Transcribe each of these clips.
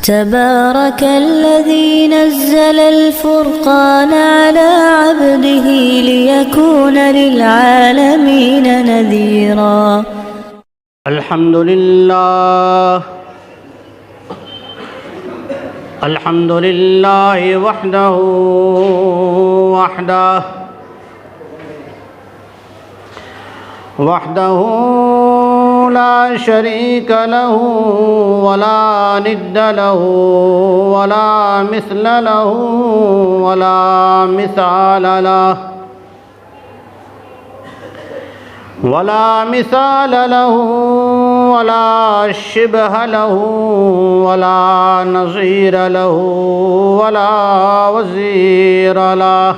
تبارك الذي نزل الفرقان على عبده ليكون للعالمين نذيرا. الحمد لله الحمد لله وحده لا شريك له ولا ند له ولا مثل له ولا مثال له ولا شبه له ولا نظير له ولا وزير له.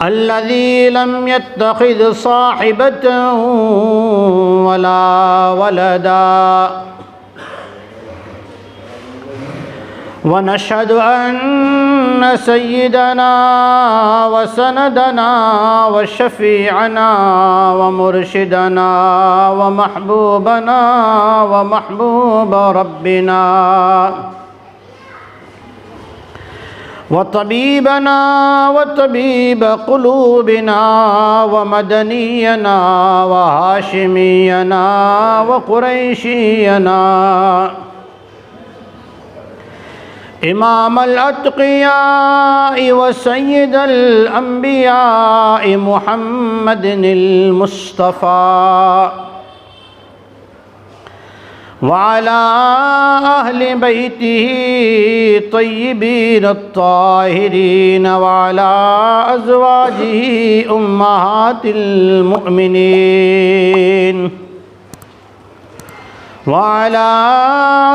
الذي لم يتخذ صاحبة ولا ولدا، ونشهد أن سيدنا وسندنا وشفيعنا ومرشدنا ومحبوبنا ومحبوب ربنا وطبيبنا وطبيب قلوبنا ومدنينا وهاشمينا وقريشينا، إمام الأتقياء وسيد الأنبياء محمد المصطفى، وعلى أهل بيته الطيبين الطاهرين، وعلى أزواجه أمهات المؤمنين، وعلى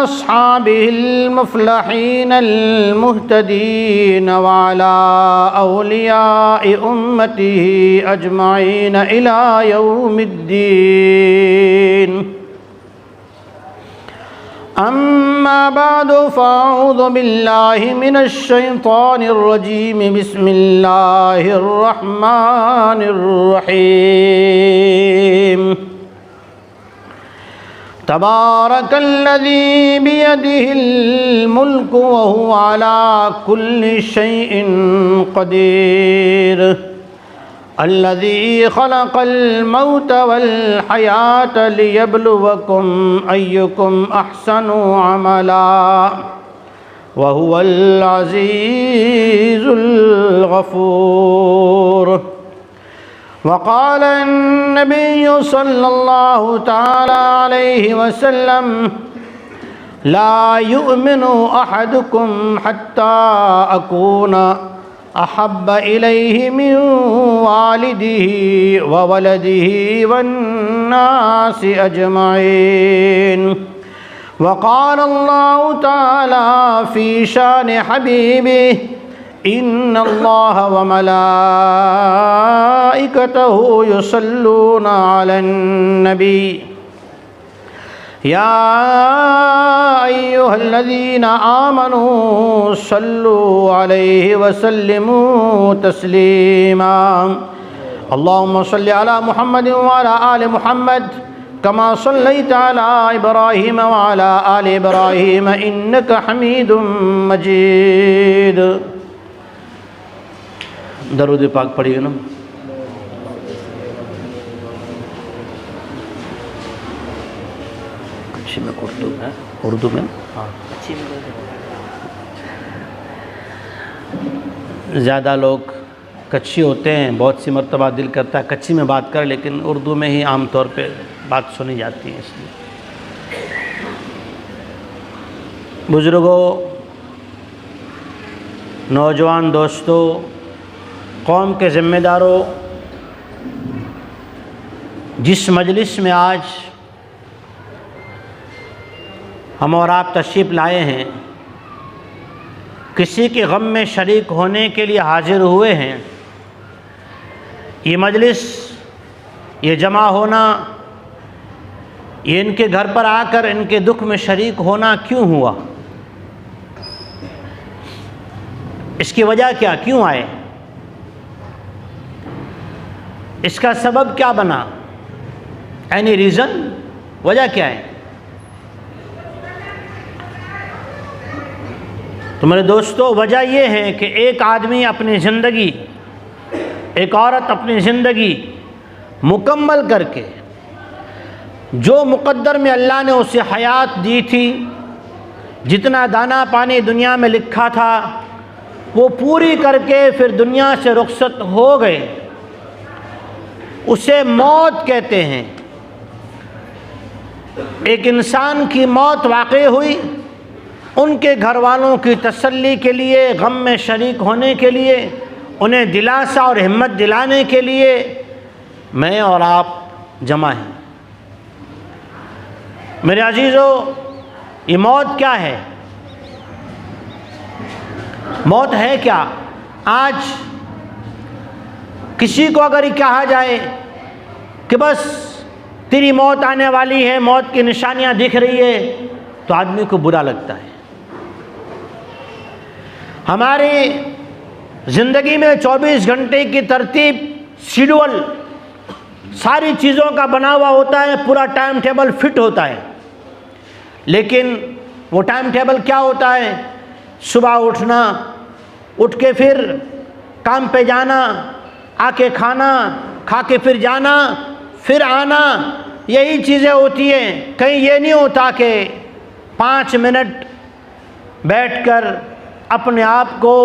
أصحابه المفلحين المهتدين، وعلى أولياء أمته أجمعين إلى يوم الدين. أما بعد، فأعوذ بالله من الشيطان الرجيم. بسم الله الرحمن الرحيم. تبارك الذي بيده الملك وهو على كل شيء قدير، الذي خلق الموت والحياة ليبلوكم أيكم أحسن عملا، وهو العزيز الغفور. وقال النبي صلى الله تعالى عليه وسلم: لا يؤمن أحدكم حتى أكون أحب إليه من والده وولده والناس أجمعين. وقال الله تعالى في شان حبيبه: إن الله وملائكته يصلون على النبي يا أيها الذين آمنوا صلوا عليه وسلموا تسليما. اللهم صل على محمد وعلى آل محمد كما صليت على إبراهيم وعلى آل إبراهيم إنك حميد مجيد. درود پاک پڑھیے نا. اردو میں زیادہ لوگ کچھی ہوتے ہیں، بہت سی مرتبہ دل کرتا ہے کچھی میں بات کریں، لیکن اردو میں ہی عام طور پہ بات سنی جاتی ہے. اس لیے بزرگوں، نوجوان دوستوں، قوم کے ذمہ داروں، جس مجلس میں آج ہم اور آپ تشریف لائے ہیں، کسی کے غم میں شریک ہونے کے لیے حاضر ہوئے ہیں، یہ مجلس، یہ جمع ہونا، یہ ان کے گھر پر آ کر ان کے دکھ میں شریک ہونا کیوں ہوا؟ اس کی وجہ کیا؟ کیوں آئے؟ اس کا سبب کیا بنا؟ Any reason? وجہ کیا ہے؟ تو میرے دوستو، وجہ یہ ہے کہ ایک آدمی اپنی زندگی، ایک عورت اپنی زندگی مکمل کر کے جو مقدر میں اللہ نے اسے حیات دی تھی، جتنا دانا پانی دنیا میں لکھا تھا وہ پوری کر کے پھر دنیا سے رخصت ہو گئے، اسے موت کہتے ہیں۔ ایک انسان کی موت واقع ہوئی، ان کے گھر والوں کی تسلی کے لیے، غم میں شریک ہونے کے لیے، انہیں دلاسا اور ہمت دلانے کے لیے میں اور آپ جمع ہیں۔ میرے عزیزو، یہ موت کیا ہے؟ موت ہے کیا؟ آج کسی کو اگر یہ کہا جائے کہ بس تیری موت آنے والی ہے، موت کی نشانیاں دکھ رہی ہے، تو آدمی کو برا لگتا ہے۔ ہماری زندگی میں 24 گھنٹے کی ترتیب، شیڈول ساری چیزوں کا بنا ہوا ہوتا ہے، پورا ٹائم ٹیبل فٹ ہوتا ہے، لیکن وہ ٹائم ٹیبل کیا ہوتا ہے؟ صبح اٹھنا، اٹھ کے پھر کام پہ جانا، آ کے کھانا، کھا کے پھر جانا، پھر آنا، یہی چیزیں ہوتی ہیں۔ کہیں یہ نہیں ہوتا کہ 5 منٹ بیٹھ کر اپنے آپ کو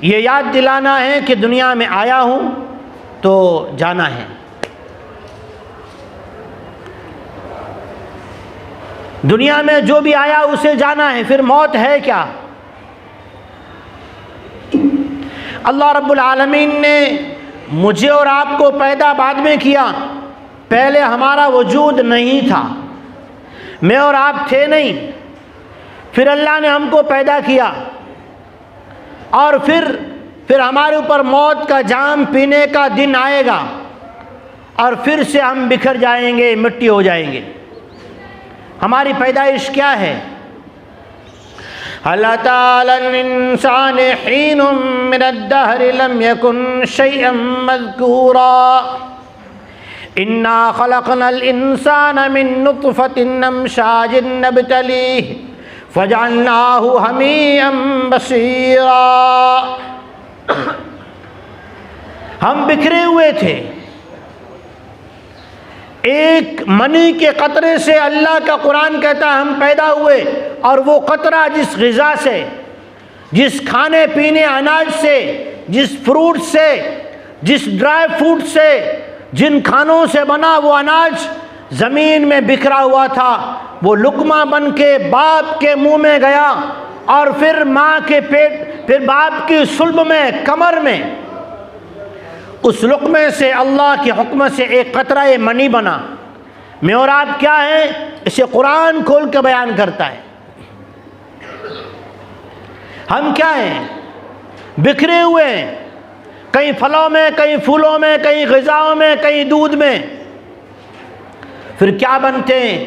یہ یاد دلانا ہے کہ دنیا میں آیا ہوں تو جانا ہے۔ دنیا میں جو بھی آیا اسے جانا ہے، پھر موت ہے کیا؟ اللہ رب العالمین نے مجھے اور آپ کو پیدا بعد میں کیا، پہلے ہمارا وجود نہیں تھا، میں اور آپ تھے نہیں، پھر اللہ نے ہم کو پیدا کیا، اور پھر ہمارے اوپر موت کا جام پینے کا دن آئے گا، اور پھر سے ہم بکھر جائیں گے، مٹی ہو جائیں گے۔ ہماری پیدائش کیا ہے؟ هل أتى على الإنسان حين من الدهر لم يكن شيئا مذكورا إنا خلقنا الإنسان من نطفة أمشاج نبتليه فجعلناه هميئا بصيرا۔ ہم بکھرے ہوئے تھے، ایک منی کے قطرے سے اللہ کا قرآن کہتا ہے ہم پیدا ہوئے، اور وہ قطرہ جس غذا سے، جس کھانے پینے اناج سے، جس فروٹ سے، جس ڈرائی فروٹ سے، جن کھانوں سے بنا وہ اناج زمین میں بکھرا ہوا تھا، وہ لقمہ بن کے باپ کے منہ میں گیا، اور پھر ماں کے پیٹ، پھر باپ کی صلب میں، کمر میں، اس لقمے سے اللہ کے حکم سے ایک قطرہ منی بنا۔ میں اور آپ کیا ہیں؟ اسے قرآن کھول کے بیان کرتا ہے۔ ہم کیا ہیں؟ بکھرے ہوئے ہیں، کہیں پھلوں میں، کہیں پھولوں میں، کہیں غذاؤں میں، کہیں دودھ میں۔ پھر کیا بنتے ہیں؟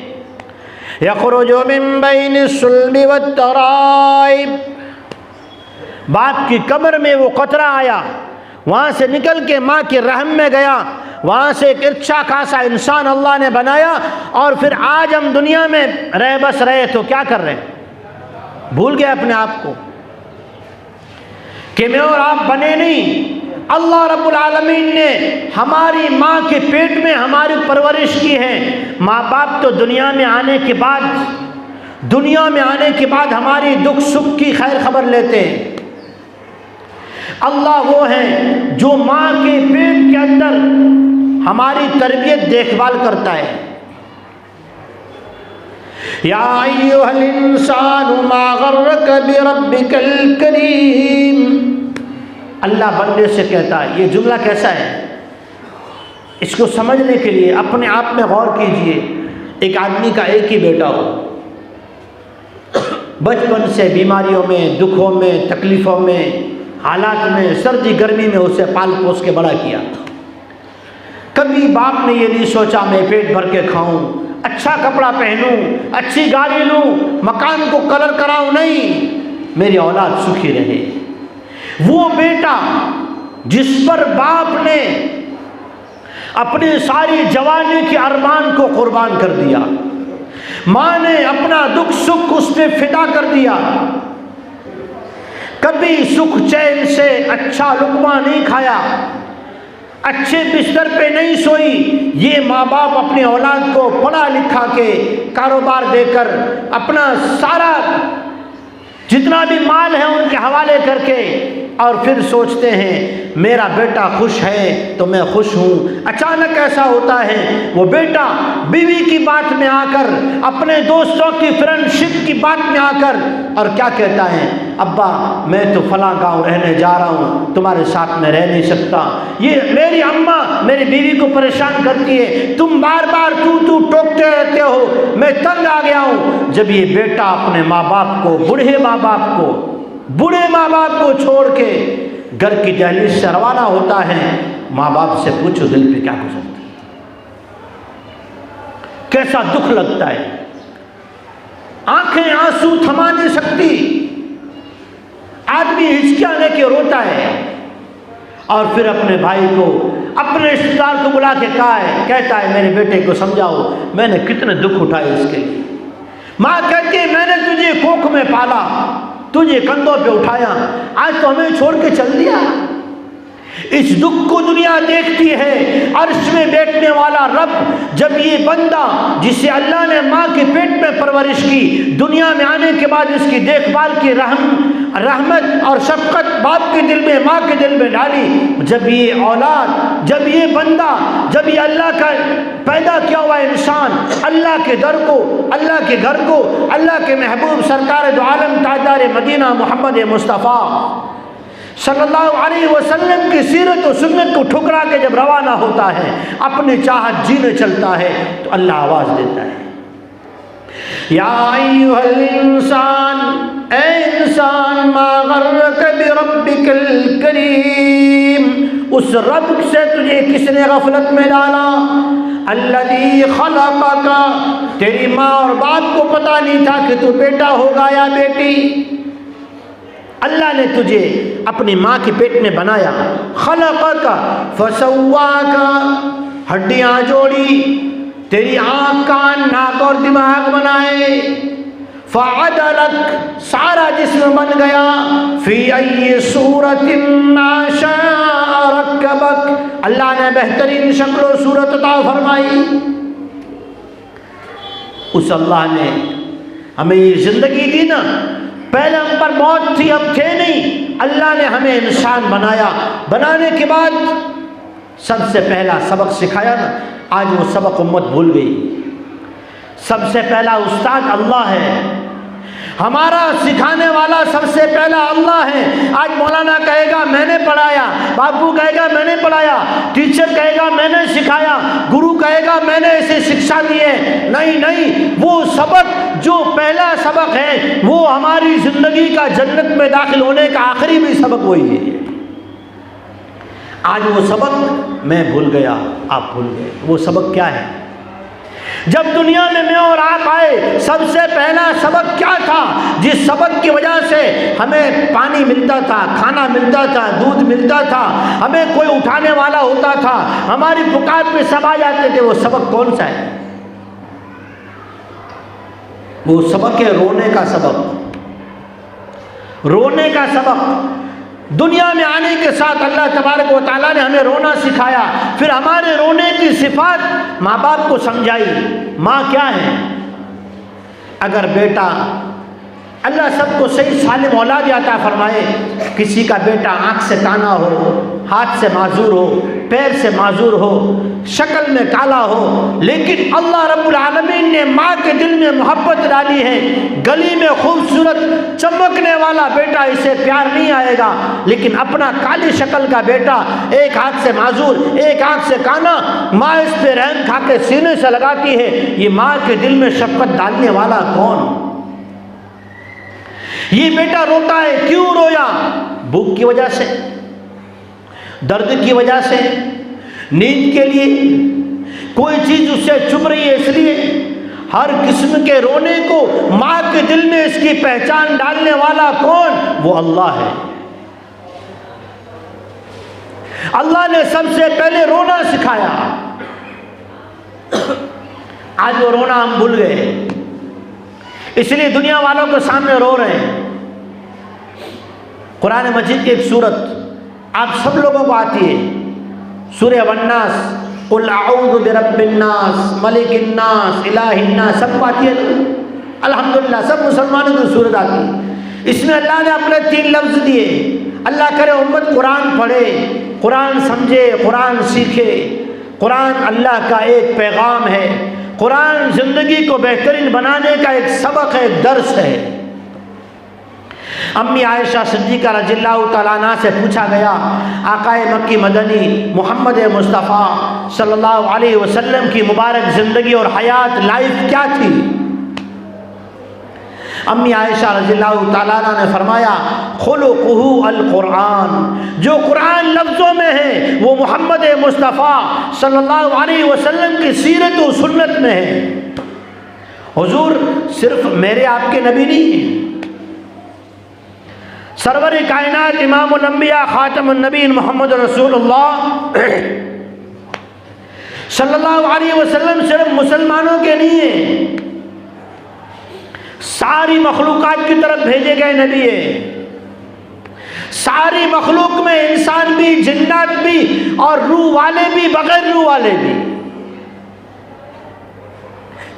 یخرج من بین الصلب والترائب، باپ کی کمر میں وہ قطرہ آیا، وہاں سے نکل کے ماں کے رحم میں گیا، وہاں سے ایک اچھا خاصا انسان اللہ نے بنایا، اور پھر آج ہم دنیا میں رہ بس رہے تو کیا کر رہے ہیں؟ بھول گئے اپنے آپ کو کہ میں اور آپ بنے نہیں۔ اللہ رب العالمین نے ہماری ماں کے پیٹ میں ہماری پرورش کی ہے۔ ماں باپ تو دنیا میں آنے کے بعد ہماری دکھ سکھ کی خیر خبر لیتے ہیں۔ اللہ وہ ہیں جو ماں کے پیٹ کے اندر ہماری تربیت دیکھ بھال کرتا ہے۔ یا ایھا الانسان ما غرک بربک الکریم، اللہ بندے سے کہتا ہے۔ یہ جملہ کیسا ہے؟ اس کو سمجھنے کے لیے اپنے آپ میں غور کیجئے۔ ایک آدمی کا ایک ہی بیٹا ہو، بچپن سے بیماریوں میں، دکھوں میں، تکلیفوں میں، حالات میں، سردی گرمی میں اسے پال پوس کے بڑا کیا۔ کبھی باپ نے یہ نہیں سوچا میں پیٹ بھر کے کھاؤں، اچھا کپڑا پہنوں، اچھی گاڑی لوں، مکان کو کلر کراؤں، نہیں، میری اولاد سکھی رہے۔ وہ بیٹا جس پر باپ نے اپنی ساری جوانی کے ارمان کو قربان کر دیا، ماں نے اپنا دکھ سکھ اس پہ فدا کر دیا، کبھی سکھ چین سے اچھا لقمہ نہیں کھایا، اچھے بستر پہ نہیں سوئی، یہ ماں باپ اپنے اولاد کو پڑھا لکھا کے کاروبار دے کر اپنا سارا جتنا بھی مال ہے ان کے حوالے کر کے، اور پھر سوچتے ہیں میرا بیٹا خوش ہے تو میں خوش ہوں۔ اچانک ایسا ہوتا ہے وہ بیٹا بیوی کی بات میں آ کر، اپنے دوستوں کی فرینڈ شپ کی بات میں آ کر اور کیا کہتا ہے، ابا میں تو فلاں گاؤں رہنے جا رہا ہوں، تمہارے ساتھ میں رہ نہیں سکتا، یہ میری اماں میری بیوی کو پریشان کرتی ہے، تم بار بار تو ٹوکتے رہتے ہو، میں تنگ آ گیا ہوں۔ جب یہ بیٹا اپنے ماں باپ کو، بوڑھے ماں باپ کو چھوڑ کے گھر کی دہلیز سے روانہ ہوتا ہے، ماں باپ سے پوچھو دل پہ کیا گزرتا ہے، کیسا دکھ لگتا ہے، آنکھیں آنسو تھما نہیں سکتی، آدمی ہچکیانے کے روتا ہے، اور پھر اپنے بھائی کو، اپنے رشتہ دار کو بلا کے کہتا ہے میرے بیٹے کو سمجھاؤ، میں نے کتنے دکھ اٹھائے اس کے لیے۔ ماں کہتی ہے میں نے تجھے کوکھ میں پالا، تجھے کندھوں پہ اٹھایا، آج تو ہمیں چھوڑ کے چل دیا۔ اس دکھ کو دنیا دیکھتی ہے، عرش میں بیٹھنے والا رب جب یہ بندہ جسے اللہ نے ماں کے پیٹ میں پرورش کی، دنیا میں آنے کے بعد اس کی دیکھ بھال کی رحمت اور شفقت باپ کے دل میں، ماں کے دل میں ڈالی، جب یہ اولاد، جب یہ بندہ، جب یہ اللہ کا پیدا کیا ہوا انسان اللہ کے در کو، اللہ کے گھر کو، اللہ کے محبوب سرکار دو عالم تاجدار مدینہ محمد مصطفیٰ صلی اللہ علیہ وسلم کی سیرت و سنت کو ٹھکرا کے جب روانہ ہوتا ہے، اپنی چاہت جینے چلتا ہے، تو اللہ آواز دیتا ہے، یا ایھا الانسان، اے انسان، ما غرک بربک الکریم، اس رب سے تجھے کس نے غفلت میں ڈالا، الذی خلقک، تیری ماں اور باپ کو پتہ نہیں تھا کہ تو بیٹا ہوگا یا بیٹی، اللہ نے تجھے اپنی ماں کے پیٹ میں بنایا، خلقک فسواک، ہڈیاں جوڑی، تیری آنکھ، کان، ناک اور دماغ بنائے، فعدلک، سارا جسم بن گیا، فی ای صورت ما شاء رکبک، اللہ نے بہترین شکل و صورت عطا فرمائی۔ اس اللہ نے ہمیں یہ زندگی دی نا، پہلے ہم پر موت تھی، ہم تھے نہیں، اللہ نے ہمیں انسان بنایا، بنانے کے بعد سب سے پہلا سبق سکھایا نا، آج وہ سبق امت بھول گئی۔ سب سے پہلا استاد اللہ ہے، ہمارا سکھانے والا سب سے پہلا اللہ ہے۔ آج مولانا کہے گا میں نے پڑھایا، باپو کہے گا میں نے پڑھایا، ٹیچر کہے گا میں نے سکھایا، گرو کہے گا میں نے اسے شکشا دی ہے، نہیں، وہ سبق جو پہلا سبق ہے وہ ہماری زندگی کا جنت میں داخل ہونے کا آخری بھی سبق وہی ہے۔ آج وہ سبق میں بھول گیا، آپ بھول گئے، وہ سبق کیا ہے؟ جب دنیا میں اور آپ آئے، سب سے پہلا سبق کیا تھا؟ جس سبق کی وجہ سے ہمیں پانی ملتا تھا، کھانا ملتا تھا، دودھ ملتا تھا، ہمیں کوئی اٹھانے والا ہوتا تھا، ہماری پکار پہ سب آ جاتے تھے، وہ سبق کون سا ہے؟ وہ سبق ہے رونے کا سبق، رونے کا سبق۔ دنیا میں آنے کے ساتھ اللہ تبارک و تعالیٰ نے ہمیں رونا سکھایا، پھر ہمارے رونے کی صفات ماں باپ کو سمجھائی۔ ماں کیا ہے؟ اگر بیٹا، اللہ سب کو صحیح سالم اولاد عطا فرمائے، کسی کا بیٹا آنکھ سے کانا ہو، ہاتھ سے معذور ہو، پیر سے معذور ہو، شکل میں کالا ہو، لیکن اللہ رب العالمین نے ماں کے دل میں محبت ڈالی ہے، گلی میں خوبصورت چمکنے والا بیٹا اسے پیار نہیں آئے گا، لیکن اپنا کالی شکل کا بیٹا، ایک ہاتھ سے معذور، ایک آنکھ سے کانا، ماں اس پہ رحم کھا کے سینے سے لگاتی ہے۔ یہ ماں کے دل میں شفقت ڈالنے والا کون؟ یہ بیٹا روتا ہے، کیوں رویا؟ بھوک کی وجہ سے، درد کی وجہ سے، نیند کے لیے، کوئی چیز اس سے چھپ رہی ہے اس لیے۔ ہر قسم کے رونے کو ماں کے دل میں اس کی پہچان ڈالنے والا کون؟ وہ اللہ ہے۔ اللہ نے سب سے پہلے رونا سکھایا، آج وہ رونا ہم بھول گئے، اس لیے دنیا والوں کے سامنے رو رہے ہیں۔ قرآن مجید کی ایک صورت آپ سب لوگوں کو آتی ہے، سورہ والناس، قل اعوذ برب الناس، ملک الناس، الہ الناس، سب کو آتی ہے نا؟ الحمدللہ سب مسلمانوں کی صورت آتی ہے۔ اس میں اللہ نے اپنے 3 لفظ دیے۔ اللہ کرے امت قرآن پڑھے، قرآن سمجھے، قرآن سیکھے۔ قرآن اللہ کا ایک پیغام ہے، قرآن زندگی کو بہترین بنانے کا ایک سبق ہے، ایک درس ہے۔ امی عائشہ صدیقہ رضی اللہ تعالیٰ عنہ سے پوچھا گیا، آقا مکی مدنی محمد مصطفیٰ صلی اللہ علیہ وسلم کی مبارک زندگی اور حیات لائف کیا تھی؟ امی عائشہ رضی اللہ تعالیٰ عنہ نے فرمایا، خلقہ القرآن، جو قرآن لفظوں میں ہے وہ محمد مصطفیٰ صلی اللہ علیہ وسلم کی سیرت و سنت میں ہے۔ حضور صرف میرے آپ کے نبی نہیں ہیں، سرور کائنات امام الانبیاء خاتم النبیین محمد رسول اللہ صلی اللہ علیہ وسلم صرف مسلمانوں کے نہیں ہیں، ساری مخلوقات کی طرف بھیجے گئے نبی ہیں۔ ساری مخلوق میں انسان بھی، جنات بھی، اور روح والے بھی، بغیر روح والے بھی۔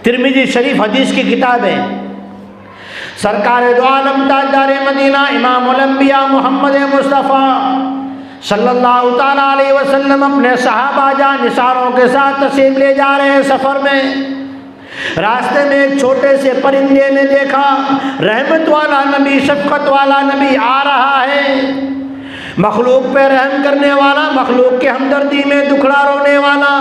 ترمذی شریف حدیث کی کتاب ہے، سرکار دو عالم تاجدار مدینہ امام الانبیاء محمد مصطفیٰ صلی اللہ تعالیٰ علیہ وسلم اپنے صحابہ جان نثاروں کے ساتھ تشریف لے جا رہے ہیں سفر میں۔ راستے میں ایک چھوٹے سے پرندے نے دیکھا، رحمت والا نبی، شفقت والا نبی آ رہا ہے، مخلوق پہ رحم کرنے والا، مخلوق کے ہمدردی میں دکھڑا رونے والا،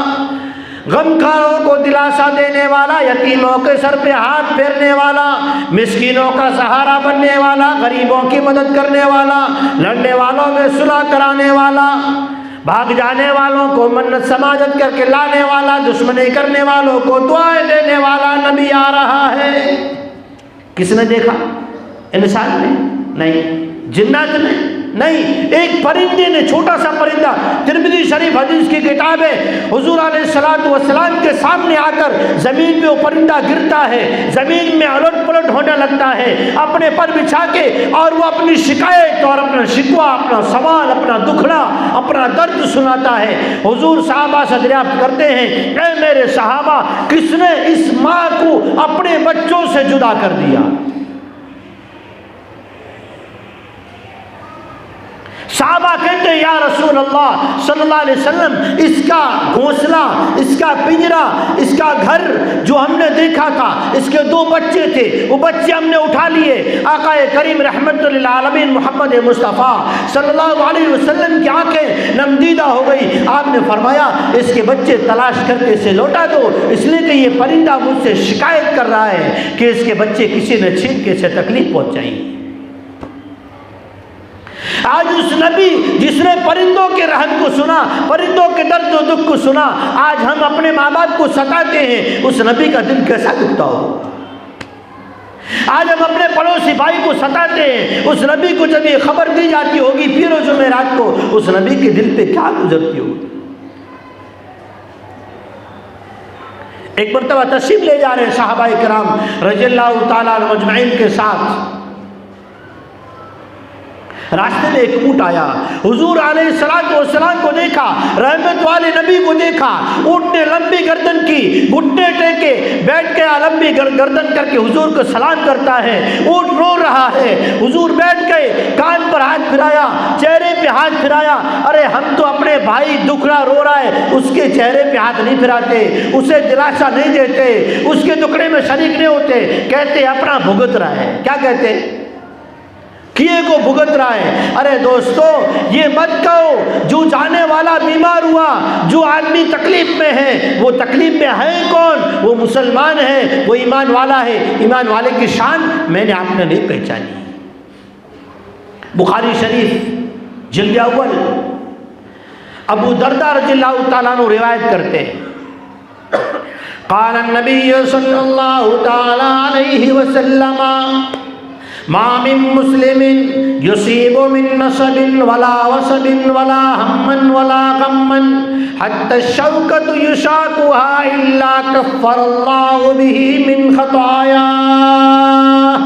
غمخاروں کو دلاسا دینے والا، یتیموں کے سر پہ ہاتھ پھیرنے والا، مسکینوں کا سہارا بننے والا، غریبوں کی مدد کرنے والا، لڑنے والوں میں صلح کرانے والا، بھاگ جانے والوں کو منت سماجت کر کے لانے والا، دشمنی کرنے والوں کو دعائیں دینے والا نبی آ رہا ہے۔ کس نے دیکھا؟ انسان نے نہیں، جنات نے نہیں، ایک پرندے نے، چھوٹا سا پرندہ۔ ترمذی شریف حدیث کی کتاب ہے، حضور علیہ الصلوۃ والسلام کے سامنے آ کر زمین پہ وہ پرندہ گرتا ہے، زمین میں الٹ پلٹ ہونے لگتا ہے، اپنے پر بچھا کے، اور وہ اپنی شکایت اور اپنا شکوہ، اپنا سوال، اپنا دکھڑا، اپنا درد سناتا ہے۔ حضور صحابہ سے دریافت کرتے ہیں، اے میرے صحابہ، کس نے اس ماں کو اپنے بچوں سے جدا کر دیا؟ صحابہ کہتے ہیں، یا رسول اللہ صلی اللہ علیہ وسلم، اس کا گھونسلہ، اس کا پنجرا، اس کا گھر جو ہم نے دیکھا تھا، اس کے 2 بچے تھے، وہ بچے ہم نے اٹھا لیے۔ آقا کریم رحمت للعالمین محمد مصطفیٰ صلی اللہ علیہ وسلم کی آنکھیں نمدیدہ ہو گئی۔ آپ نے فرمایا، اس کے بچے تلاش کر کے اسے لوٹا دو، اس لیے کہ یہ پرندہ مجھ سے شکایت کر رہا ہے کہ اس کے بچے کسی نے چھین کے اسے تکلیف پہنچائی۔ آج اس نبی جس نے پرندوں کے رحم کو سنا، پرندوں کے درد و دکھ کو سنا، آج ہم اپنے ماں باپ کو ستاتے ہیں، اس نبی کا دل کیسا دکھتا ہو؟ آج ہم اپنے پڑوسی بھائی کو ستاتے ہیں، اس نبی کو جب یہ خبر دی جاتی ہوگی پیر و جمعرات کو، اس نبی کے دل پہ کیا گزرتی ہوگی؟ ایک مرتبہ تشریف لے جا رہے ہیں صحابہ کرام رضی اللہ تعالیٰ عنہ مجمعین کے ساتھ، راستے میں ایک اونٹ آیا، حضور علیہ الصلوۃ والسلام کو دیکھا، رحمت والے نبی کو دیکھا، اونٹ نے لمبی گردن کی، گھٹنے ٹیکے بیٹھ گیا، لمبی گردن کر کے حضور کو سلام کرتا ہے۔ اونٹ رو رہا ہے، حضور بیٹھ گئے، کان پر ہاتھ پھرایا، چہرے پہ ہاتھ پھرایا۔ ارے ہم تو اپنے بھائی دکھڑا رو رہا ہے، اس کے چہرے پہ ہاتھ نہیں پھراتے، اسے دلاسا نہیں دیتے، اس کے دکھڑے میں شریک نہیں ہوتے، کہتے اپنا بھگت رہا ہے۔ کیا کہتے؟ کیے کو بھگت رہا ہے۔ ارے دوستو، یہ مت کہو، جو جانے والا بیمار ہوا، جو آدمی تکلیف میں ہے، وہ تکلیف میں ہے کون؟ وہ مسلمان ہے، وہ ایمان والا ہے۔ ایمان والے کی شان میں نے آپ نے نہیں پہچانی۔ بخاری شریف جلد اول ابو درداء رضی اللہ تعالیٰ عنہ روایت کرتے ہیں، قال النبی صلی اللہ تعالیٰ علیہ وسلم، ما من مسلم يصيب من نصب ولا وصب ولا هم ولا غم حتى الشوكة يشاكها إلا كفر الله به من خطاياه۔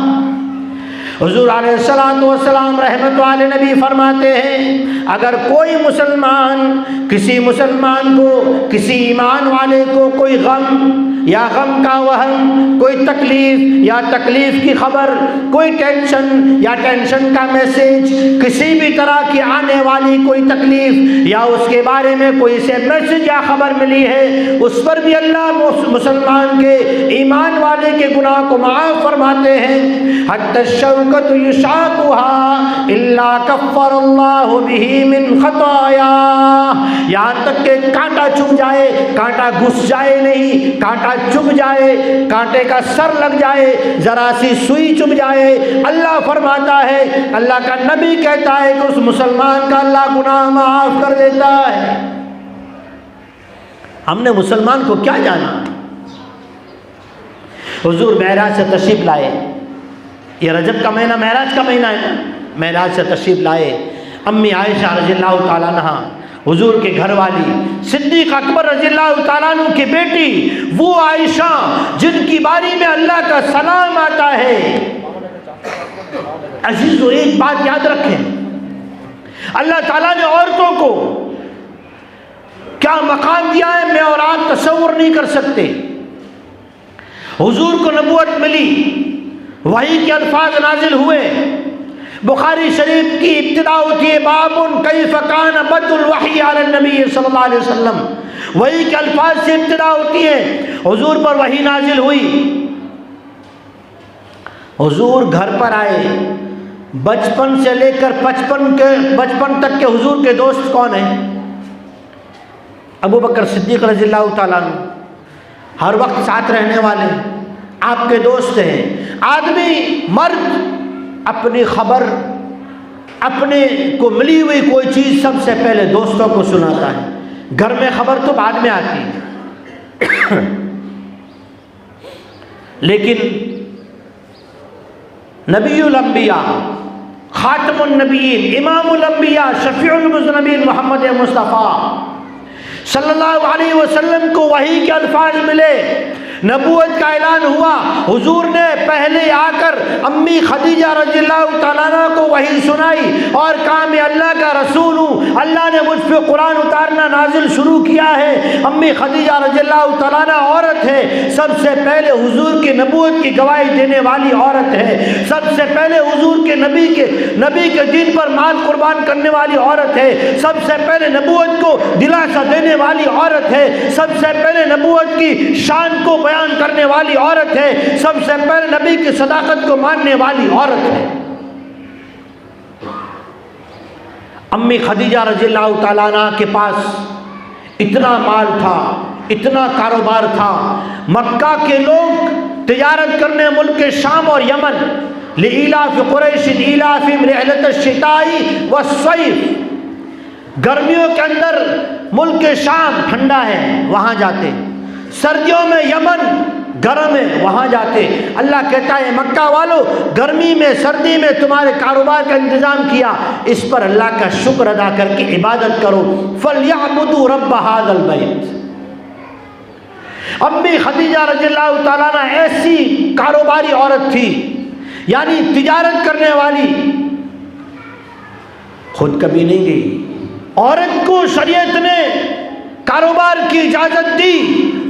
حضور علیہ الصلوۃ والسلام رحمت والے نبی فرماتے ہیں اگر کوئی مسلمان کسی مسلمان کو، کسی ایمان والے کو کوئی غم یا غم کا وہم، کوئی تکلیف یا تکلیف کی خبر، کوئی ٹینشن یا ٹینشن کا میسج، کسی بھی طرح کی آنے والی کوئی تکلیف یا اس کے بارے میں کوئی سے میسج یا خبر ملی ہے، اس پر بھی اللہ مسلمان کے، ایمان والے کے گناہ کو معاف فرماتے ہیں۔ حتی الشوکۃ یشاقها الا کفر اللہ بہ من خطایا، یہاں تک کہ کانٹا چبھ جائے، کانٹا گھس جائے نہیں، کانٹا چبھ جائے، کانٹے کا سر لگ جائے، ذرا سی سوئی چبھ جائے، اللہ فرماتا ہے، اللہ کا نبی کہتا ہے کہ اس مسلمان کا اللہ گناہ معاف کر دیتا ہے۔ ہم نے مسلمان کو کیا جانا؟ حضور معراج سے تشریف لائے، یہ رجب کا مہینہ معراج کا مہینہ ہے نا، معراج سے تشریف لائے، امی عائشہ رضی اللہ تعالیٰ عنہا، حضور کے گھر والی، صدیق اکبر رضی اللہ تعالیٰ عنہ کی بیٹی وہ عائشہ جن کی باری میں اللہ کا سلام آتا ہے۔ عزیزو ایک بات یاد رکھیں، اللہ تعالیٰ نے عورتوں کو کیا مقام دیا ہے میں اور آپ تصور نہیں کر سکتے۔ حضور کو نبوت ملی، وحی کے الفاظ نازل ہوئے، بخاری شریف کی ابتدا ہوتی ہے باب کیف کان بدء الوحی علی النبی صلی اللہ علیہ وسلم، وحی کے الفاظ سے ابتدا ہوتی ہے، حضور پر وحی نازل ہوئی، حضور گھر پر آئے، بچپن سے لے کر بچپن تک کے حضور کے دوست کون ہیں؟ ابو بکر صدیق رضی اللہ تعالیٰ عنہ، ہر وقت ساتھ رہنے والے، آپ کے دوست ہیں۔ آدمی مرد اپنی خبر، اپنے کو ملی ہوئی کوئی چیز سب سے پہلے دوستوں کو سناتا ہے، گھر میں خبر تو بعد میں آتی ہے۔ لیکن نبی الانبیاء، خاتم النبیین، امام الانبیاء، شفیع المذنبین محمد مصطفیٰ صلی اللہ علیہ وسلم کو وحی کے الفاظ ملے، نبوت کا اعلان ہوا، حضور نے پہلے آ کر امی خدیجہ رضی اللہ تعالیٰ عنہ کو وحی سنائی اور کہا میں اللہ کا رسول ہوں، اللہ نے مجھ پہ قرآن اتارنا نازل شروع کیا ہے۔ امی خدیجہ رضی اللہ تعالیٰ عنہ عورت ہے، سب سے پہلے حضور کی نبوت کی گواہی دینے والی عورت ہے، سب سے پہلے حضور کے نبی کے دین پر مال قربان کرنے والی عورت ہے، سب سے پہلے نبوت کو دلاسا دینے والی عورت ہے، سب سے پہلے نبوت کی شان کو بیان کرنے والی عورت ہے، سب سے پہلے نبی کی صداقت کو ماننے والی عورت ہے۔ امی خدیجہ رضی اللہ تعالیٰ عنہ کے پاس اتنا مال تھا، اتنا کاروبار تھا، مکہ کے لوگ تجارت کرنے ملک شام اور یمن، لإیلاف قریش ایلافہم رحلۃ الشتاء والصیف، گرمیوں کے اندر ملک شام ٹھنڈا ہے وہاں جاتے، سردیوں میں یمن گرم ہے وہاں جاتے۔ اللہ کہتا ہے مکہ والو گرمی میں سردی میں تمہارے کاروبار کا انتظام کیا، اس پر اللہ کا شکر ادا کر کے عبادت کرو، فَلْيَعْبُدُوا رَبَّ هَذَا الْبَيْتِ۔ امی خدیجہ رضی اللہ تعالیٰ عنہ ایسی کاروباری عورت تھی، یعنی تجارت کرنے والی، خود کبھی نہیں گئی۔ عورت کو شریعت نے کاروبار کی اجازت دی،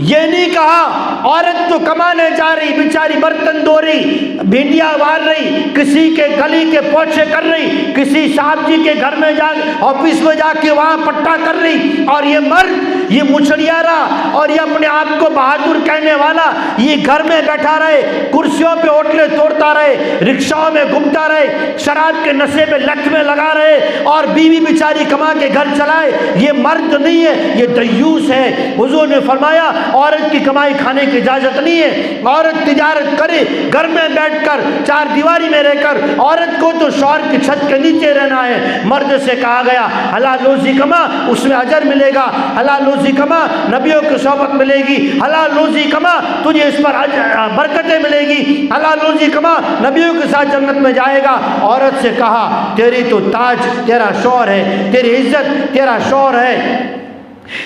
یہ نہیں کہا عورت تو کمانے جا رہی، بیچاری برتن دھو رہی، بھنڈیاں وار رہی، کسی کے گلی کے پوچھے کر رہی، کسی صاحب جی کے گھر میں جا آفس میں جا کے وہاں پٹا کر رہی، اور یہ مرد یہ مچھڑیارا اور یہ اپنے آپ کو بہادر کہنے والا یہ گھر میں بیٹھا رہے، کرسیوں پہ ہوٹلیں توڑتا رہے، رکشاؤں میں گھومتا رہے، شراب کے نشے پہ لت میں لگا رہے، اور بیوی بیچاری کما کے گھر چلائے، یہ مرد نہیں ہے، یہ دیوس ہے۔ حضور نے فرمایا عورت کی کمائی کھانے کی اجازت نہیں ہے، عورت تجارت کرے گھر میں بیٹھ کر چار دیواری میں رہ کر، عورت کو تو شوہر کی چھت کے نیچے رہنا ہے۔ مرد سے کہا گیا حلال روزی کما، اس میں اجر ملے گا، حلال روزی کما نبیوں کی صحبت ملے گی، حلال روزی کما تجھے اس پر برکتیں ملے گی، حلال روزی کما نبیوں کے ساتھ جنت میں جائے گا۔ عورت سے کہا تیری تو تاج تیرا شوہر ہے، تیری عزت تیرا شوہر ہے،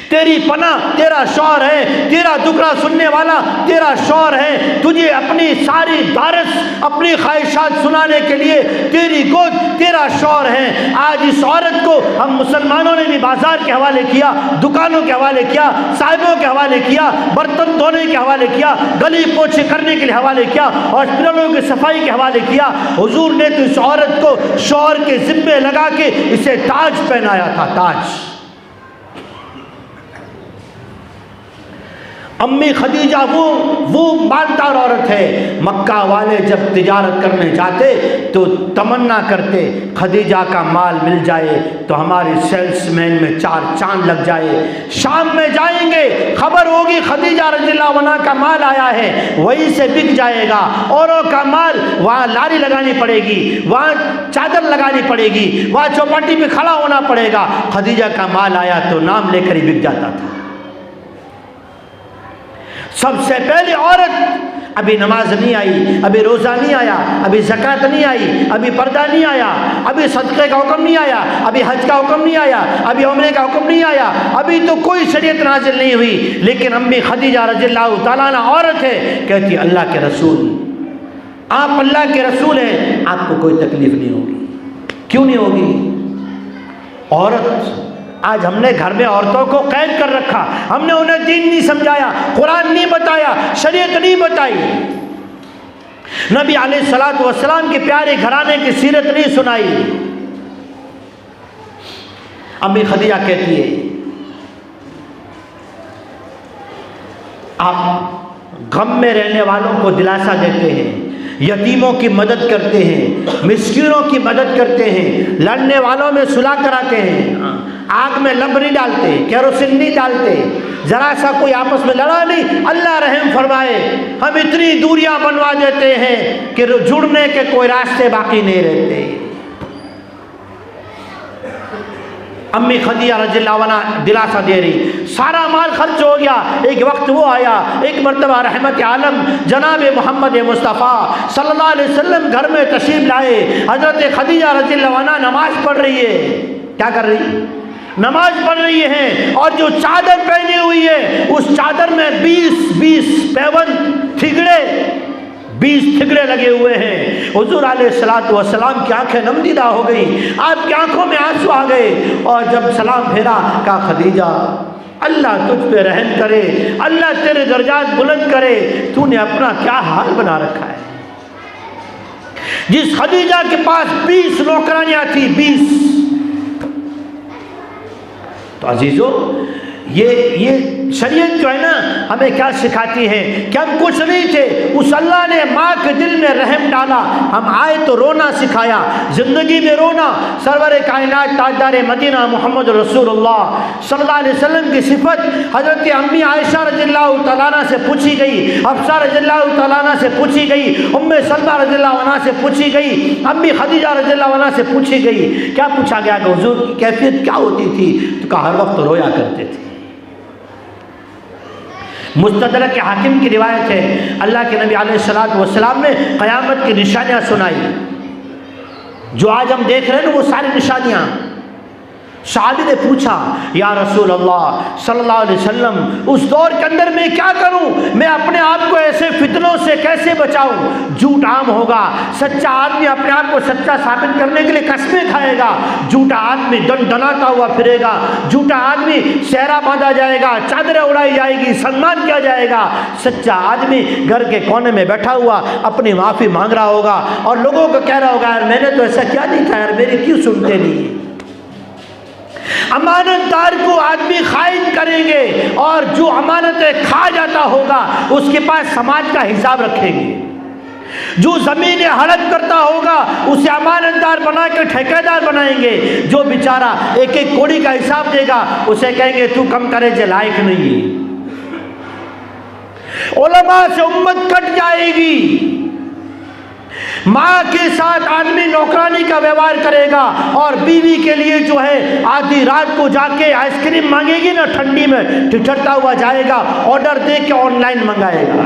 تیری پناہ تیرا شوہر ہے، تیرا دکھڑا سننے والا تیرا شوہر ہے، تجھے اپنی ساری دارس اپنی خواہشات سنانے کے لیے تیری گود تیرا شوہر ہے۔ آج اس عورت کو ہم مسلمانوں نے بھی بازار کے حوالے کیا، دکانوں کے حوالے کیا، صاحبوں کے حوالے کیا، برتن دھونے کے حوالے کیا، گلی پوچھے کرنے کے لیے حوالے کیا، ہاسپٹلوں کی صفائی کے حوالے کیا۔ حضور نے تو اس عورت کو شوہر کے ذمے لگا کے اسے تاج پہنایا تھا، تاج۔ امی خدیجہ وہ مالدار عورت ہے۔ مکہ والے جب تجارت کرنے جاتے تو تمنا کرتے خدیجہ کا مال مل جائے تو ہماری سیلس مین میں 4 چاند لگ جائے۔ شام میں جائیں گے، خبر ہوگی خدیجہ رضی اللہ عنہا کا مال آیا ہے، وہیں سے بک جائے گا۔ اوروں کا مال وہاں لاری لگانی پڑے گی، وہاں چادر لگانی پڑے گی، وہاں چوپاٹی پہ کھڑا ہونا پڑے گا۔ خدیجہ کا مال آیا تو نام لے کر ہی بک جاتا تھا۔ سب سے پہلے عورت، ابھی نماز نہیں آئی، ابھی روزہ نہیں آیا، ابھی زکوٰۃ نہیں آئی، ابھی پردہ نہیں آیا، ابھی صدقے کا حکم نہیں آیا، ابھی حج کا حکم نہیں آیا، ابھی عمرے کا حکم نہیں آیا، ابھی تو کوئی شریعت نازل نہیں ہوئی، لیکن امی خدیجہ رضی اللہ تعالیٰ عنہ عورت ہے، کہتی اللہ کے رسول، آپ اللہ کے رسول ہیں، آپ کو کوئی تکلیف نہیں ہوگی۔ کیوں نہیں ہوگی؟ عورت، آج ہم نے گھر میں عورتوں کو قید کر رکھا، ہم نے انہیں دین نہیں سمجھایا، قرآن نہیں بتایا، شریعت نہیں بتائی، نبی علیہ الصلوۃ والسلام کے پیارے گھرانے کی سیرت نہیں سنائی۔ امی خدیجہ کہتی ہے آپ غم میں رہنے والوں کو دلاسا دیتے ہیں، یتیموں کی مدد کرتے ہیں، مسکینوں کی مدد کرتے ہیں، لڑنے والوں میں صلح کراتے ہیں، آگ میں لمب نہیں ڈالتے، کیروسین نہیں ڈالتے، ذرا سا کوئی آپس میں لڑا نہیں، اللہ رحم فرمائے۔ ہم اتنی دوریاں بنوا دیتے ہیں کہ جڑنے کے کوئی راستے باقی نہیں رہتے۔ امی خدیجہ رضی اللہ عنہ دلاسا دے رہی، سارا مال خرچ ہو گیا۔ ایک وقت وہ آیا، ایک مرتبہ رحمت عالم جناب محمد مصطفیٰ صلی اللہ علیہ وسلم گھر میں تشریف لائے۔ حضرت خدیجہ رضی اللہ عنہ نماز پڑھ رہی ہے۔ کیا کر رہی؟ نماز پڑھ رہی ہے، اور جو چادر پہنی ہوئی ہے اس چادر میں 20 پیوند تھگڑے، 20 تھگڑے لگے ہوئے ہیں۔ حضور علیہ الصلوۃ والسلام کی آنکھیں نم دیدہ ہو گئی، آپ کی آنکھوں میں آنسو آ گئے، اور جب سلام پھیرا کہا خدیجہ اللہ تجھ پہ رحم کرے، اللہ تیرے درجات بلند کرے، تو نے اپنا کیا حال بنا رکھا ہے۔ جس خدیجہ کے پاس 20 نوکرانیاں تھی، 20، تو عزیزو یہ شریعت جو ہے نا ہمیں کیا سکھاتی ہے کہ ہم کچھ نہیں تھے، اس اللہ نے ماں کے دل میں رحم ڈالا، ہم آئے تو رونا سکھایا، زندگی میں رونا۔ سرور کائنات تاجدار مدینہ محمد رسول اللہ صلی اللہ علیہ وسلم کی صفت حضرت امی عائشہ رضی اللہ تعالیٰ عنہ سے پوچھی گئی، حفصہ رضی اللہ تعالیٰ عنہ سے پوچھی گئی، ام سلمہ رضی اللہ عنہ سے پوچھی گئی، امی خدیجہ رضی اللہ عنہ سے پوچھی گئی۔ کیا پوچھا گیا کہ حضور کی کیفیت کیا ہوتی تھی؟ تو کہا ہر وقت رویا کرتے تھے۔ مستدرک حاکم کی روایت ہے، اللہ کے نبی علیہ الصلوۃ والسلام نے قیامت کی نشانیاں سنائی، جو آج ہم دیکھ رہے ہیں وہ ساری نشانیاں۔ صحابی نے پوچھا یا رسول اللہ صلی اللہ علیہ وسلم، اس دور کے اندر میں کیا کروں؟ میں اپنے آپ کو ایسے فتنوں سے کیسے بچاؤں؟ جھوٹ عام ہوگا، سچا آدمی اپنے آپ کو سچا ثابت کرنے کے لیے قسمیں کھائے گا، جھوٹا آدمی دناتا ہوا پھرے گا، جھوٹا آدمی سہرا باندھا جائے گا، چادریں اڑائی جائے گی، سلمان کیا جائے گا، سچا آدمی گھر کے کونے میں بیٹھا ہوا اپنی معافی مانگ رہا ہوگا اور لوگوں کو کہہ رہا ہوگا یار میں نے تو ایسا کیا نہیں تھا، یار میری کیوں سنتے نہیں۔ امانت دار کو آدمی خائن کریں گے، اور جو امانتیں کھا جاتا ہوگا اس کے پاس سماج کا حساب رکھیں گے، جو زمینیں ہڑپ کرتا ہوگا اسے امانت دار بنا کے ٹھیکیدار بنائیں گے، جو بیچارہ ایک ایک کوڑی کا حساب دے گا اسے کہیں گے تو کم کرے جو لائق نہیں ہے۔ علماء سے امت کٹ جائے گی۔ ماں کے ساتھ آدمی نوکرانی کا ویوہار کرے گا، اور بیوی کے لیے جو ہے آدھی رات کو جا کے آئس کریم مانگے گی نا، ٹھنڈی میں ٹھٹھرتا ہوا جائے گا، آرڈر دے کے آن لائن منگائے گا۔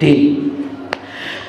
3।